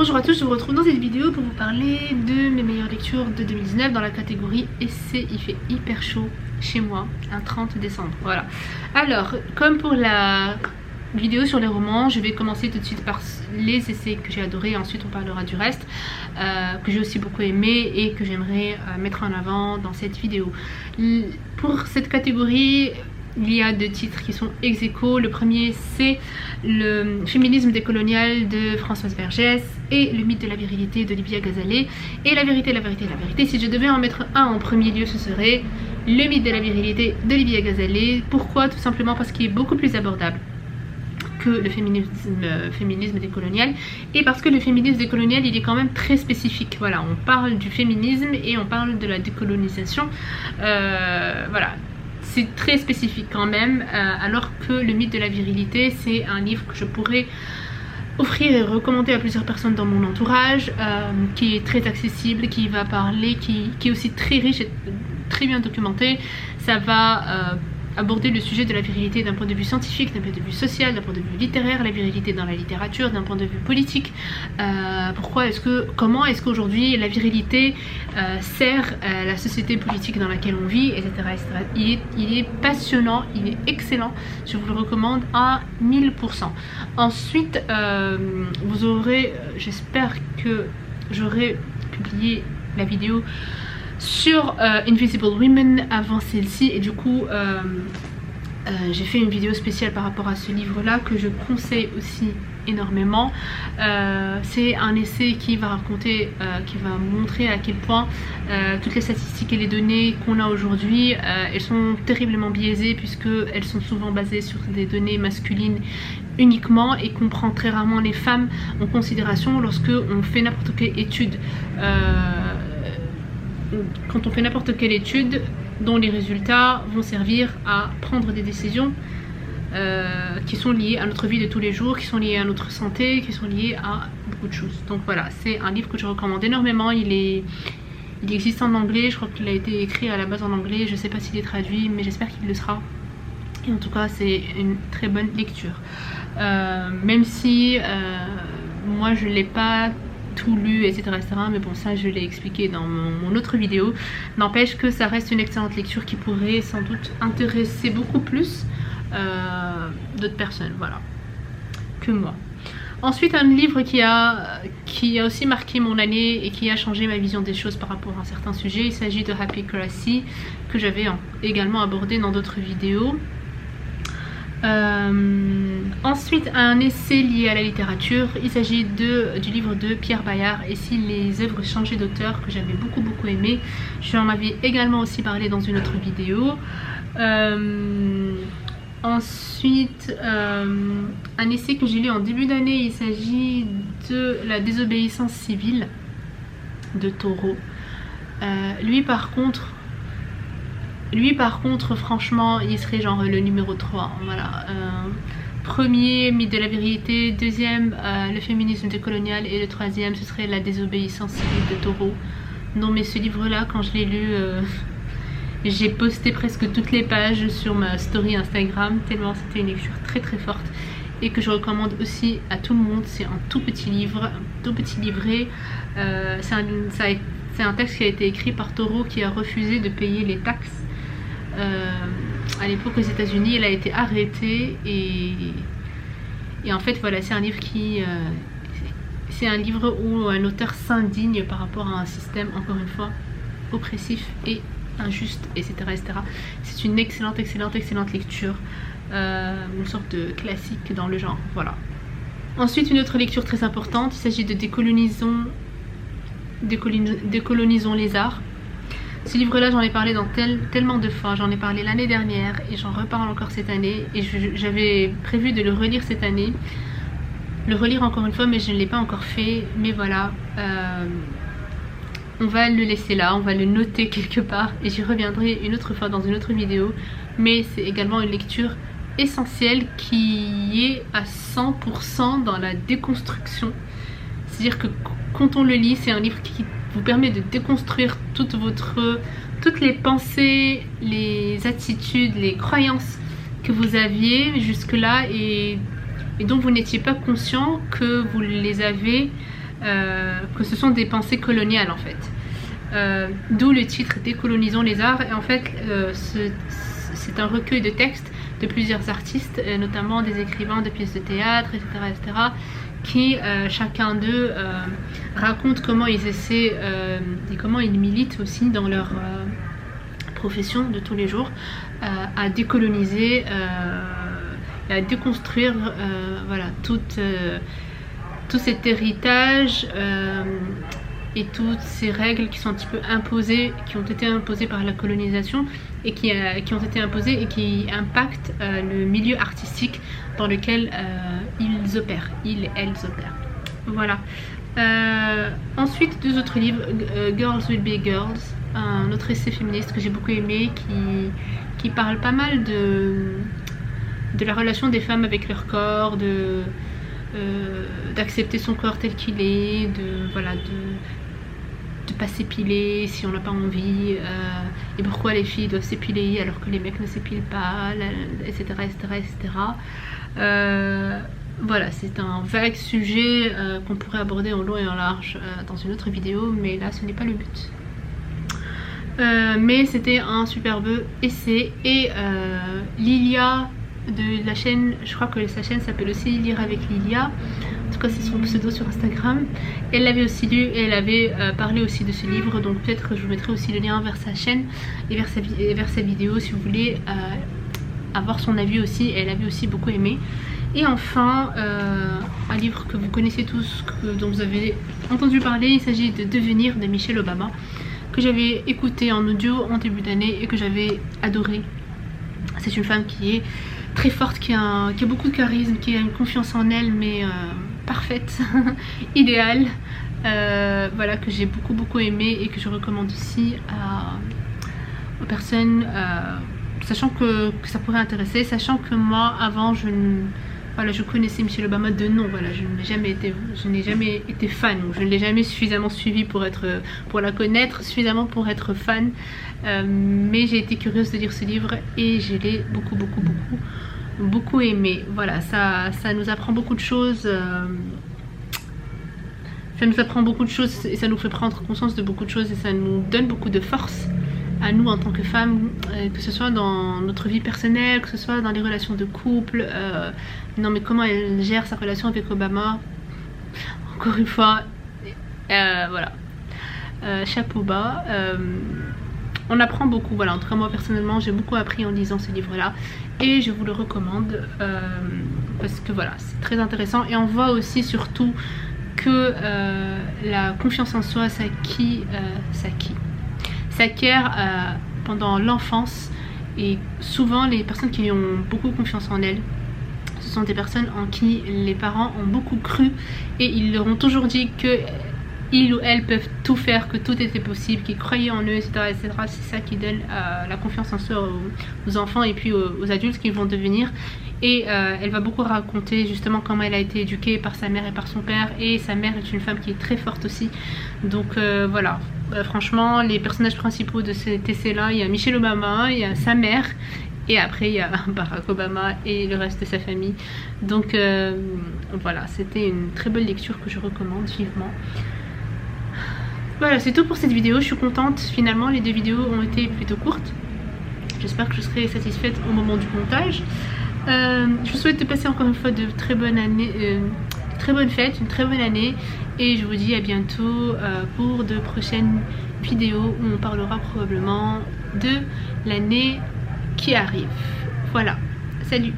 Bonjour à tous, je vous retrouve dans cette vidéo pour vous parler de mes meilleures lectures de 2019 dans la catégorie essai. Il fait hyper chaud chez moi, un 30 décembre, voilà. Alors, comme pour la vidéo sur les romans, je vais commencer tout de suite par les essais que j'ai adorés, ensuite on parlera du reste, que j'ai aussi beaucoup aimé et que j'aimerais mettre en avant dans cette vidéo. Pour cette catégorie, il y a deux titres qui sont ex aequo. Le premier, c'est le féminisme décolonial de Françoise Vergès et le mythe de la virilité d'Olivia Gazalet. Et la vérité, si je devais en mettre un en premier lieu, ce serait le mythe de la virilité d'Olivia Gazalet. Pourquoi? Tout simplement parce qu'il est beaucoup plus abordable que le féminisme décolonial, et parce que le féminisme décolonial il est quand même très spécifique. Voilà, on parle du féminisme et on parle de la décolonisation, voilà, c'est très spécifique quand même, alors que le mythe de la virilité, c'est un livre que je pourrais offrir et recommander à plusieurs personnes dans mon entourage, qui est très accessible, qui va parler, qui est aussi très riche et très bien documenté. Ça va aborder le sujet de la virilité d'un point de vue scientifique, d'un point de vue social, d'un point de vue littéraire, la virilité dans la littérature, d'un point de vue politique. Comment est-ce qu'aujourd'hui la virilité sert la société politique dans laquelle on vit, etc. etc. Il est passionnant, il est excellent, je vous le recommande à 1000%. Ensuite, vous aurez, j'espère que j'aurai publié la vidéo sur Invisible Women avant celle-ci, et du coup j'ai fait une vidéo spéciale par rapport à ce livre là que je conseille aussi énormément. C'est un essai qui va raconter, qui va montrer à quel point toutes les statistiques et les données qu'on a aujourd'hui, elles sont terriblement biaisées, puisque elles sont souvent basées sur des données masculines uniquement, et qu'on prend très rarement les femmes en considération lorsque on fait n'importe quelle étude. Quand on fait n'importe quelle étude dont les résultats vont servir à prendre des décisions qui sont liées à notre vie de tous les jours, qui sont liées à notre santé, qui sont liées à beaucoup de choses. Donc voilà, c'est un livre que je recommande énormément. Il existe en anglais, je crois qu'il a été écrit à la base en anglais, je sais pas s'il est traduit, mais j'espère qu'il le sera. Et en tout cas, c'est une très bonne lecture. Même si moi je l'ai pas tout lu, etc., mais bon, ça je l'ai expliqué dans mon autre vidéo. N'empêche que ça reste une excellente lecture qui pourrait sans doute intéresser beaucoup plus d'autres personnes, voilà, que moi. Ensuite, un livre qui a aussi marqué mon année et qui a changé ma vision des choses par rapport à un certain sujet. Il s'agit de Happycracy, que j'avais également abordé dans d'autres vidéos. Ensuite, un essai lié à la littérature. Il s'agit du livre de Pierre Bayard, Et si les œuvres changeaient d'auteur, que j'avais beaucoup aimé. J'en avais également aussi parlé dans une autre vidéo. Ensuite, un essai que j'ai lu en début d'année. Il s'agit de La désobéissance civile de Thoreau. Lui par contre, franchement, il serait genre le numéro 3. Voilà. Premier, mythe de la virilité. Deuxième, le féminisme décolonial. Et le troisième, ce serait La désobéissance civile de Thoreau. Non, mais ce livre-là, quand je l'ai lu, j'ai posté presque toutes les pages sur ma story Instagram, tellement c'était une lecture très forte. Et que je recommande aussi à tout le monde. C'est un tout petit livre, un tout petit livret. C'est un texte qui a été écrit par Thoreau, qui a refusé de payer les taxes à l'époque aux États-Unis. Il a été arrêté, et en fait voilà, c'est un livre c'est un livre où un auteur s'indigne par rapport à un système, encore une fois, oppressif et injuste, etc. C'est une excellente lecture, une sorte de classique dans le genre, voilà. Ensuite, une autre lecture très importante, il s'agit de Décolonisons les arts. Ce livre-là, j'en ai parlé dans tellement de fois. J'en ai parlé l'année dernière et j'en reparle encore cette année. Et j'avais prévu de le relire cette année. Le relire encore une fois, mais je ne l'ai pas encore fait. Mais voilà, on va le laisser là, on va le noter quelque part. Et j'y reviendrai une autre fois dans une autre vidéo. Mais c'est également une lecture essentielle qui est à 100% dans la déconstruction. C'est-à-dire que quand on le lit, c'est un livre qui vous permet de déconstruire toutes les pensées, les attitudes, les croyances que vous aviez jusque-là et dont vous n'étiez pas conscient que vous les avez que ce sont des pensées coloniales en fait. D'où le titre Décolonisons les arts. Et en fait, c'est un recueil de textes de plusieurs artistes, notamment des écrivains de pièces de théâtre, etc., qui chacun d'eux raconte comment ils essaient et comment ils militent aussi dans leur profession de tous les jours à décoloniser, à déconstruire voilà, tout cet héritage et toutes ces règles qui sont un petit peu imposées, qui ont été imposées par la colonisation et qui ont été imposées et qui impactent le milieu artistique dans lequel ils opèrent, ils et elles opèrent. Voilà. Ensuite, deux autres livres, Girls Will Be Girls, un autre essai féministe que j'ai beaucoup aimé, qui parle pas mal de la relation des femmes avec leur corps, d'accepter son corps tel qu'il est, voilà, de pas s'épiler si on n'a pas envie, et pourquoi les filles doivent s'épiler alors que les mecs ne s'épilent pas, etc., etc. Voilà, c'est un vague sujet qu'on pourrait aborder en long et en large dans une autre vidéo, mais là ce n'est pas le but. Mais c'était un superbe essai. Et Lilia de la chaîne, je crois que sa chaîne s'appelle aussi Lire avec Lilia, en tout cas c'est son pseudo sur Instagram, elle l'avait aussi lu et elle avait parlé aussi de ce livre, donc peut-être que je vous mettrai aussi le lien vers sa chaîne et vers sa vidéo si vous voulez avoir son avis aussi. Elle avait aussi beaucoup aimé. Et enfin un livre que vous connaissez tous, dont vous avez entendu parler, il s'agit de Devenir de Michelle Obama, que j'avais écouté en audio en début d'année et que j'avais adoré. C'est une femme qui est très forte, qui a beaucoup de charisme, qui a une confiance en elle, mais parfaite, idéale. Voilà, que j'ai beaucoup aimé et que je recommande aussi aux personnes, sachant que ça pourrait intéresser, sachant que moi avant je connaissais Michelle Obama de nom, voilà, je n'ai jamais été fan, je ne l'ai jamais suffisamment suivie pour la connaître, suffisamment pour être fan, mais j'ai été curieuse de lire ce livre et je l'ai beaucoup aimé. Voilà, ça nous apprend beaucoup de choses, et ça nous fait prendre conscience de beaucoup de choses et ça nous donne beaucoup de force à nous en tant que femmes, que ce soit dans notre vie personnelle, que ce soit dans les relations de couple. Non mais comment elle gère sa relation avec Obama, encore une fois, voilà, chapeau bas. On apprend beaucoup, voilà, en tout cas moi personnellement j'ai beaucoup appris en lisant ce livre là et je vous le recommande parce que voilà, c'est très intéressant et on voit aussi surtout que la confiance en soi s'acquiert pendant l'enfance, et souvent les personnes qui ont beaucoup confiance en elles, ce sont des personnes en qui les parents ont beaucoup cru et ils leur ont toujours dit que ils ou elles peuvent tout faire, que tout était possible, qu'ils croyaient en eux, etc. C'est ça qui donne la confiance en soi aux enfants et puis aux adultes qu'ils vont devenir. Et elle va beaucoup raconter justement comment elle a été éduquée par sa mère et par son père, et sa mère est une femme qui est très forte aussi. Donc voilà, franchement les personnages principaux de cet essai là, il y a Michelle Obama, il y a sa mère, et après il y a Barack Obama et le reste de sa famille. Donc voilà, c'était une très belle lecture que je recommande vivement. Voilà, c'est tout pour cette vidéo. Je suis contente, finalement les deux vidéos ont été plutôt courtes. J'espère que je serai satisfaite au moment du montage. Je vous souhaite de passer encore une fois de très bonnes fêtes, une très bonne année, et je vous dis à bientôt pour de prochaines vidéos où on parlera probablement de l'année qui arrive. Voilà, salut!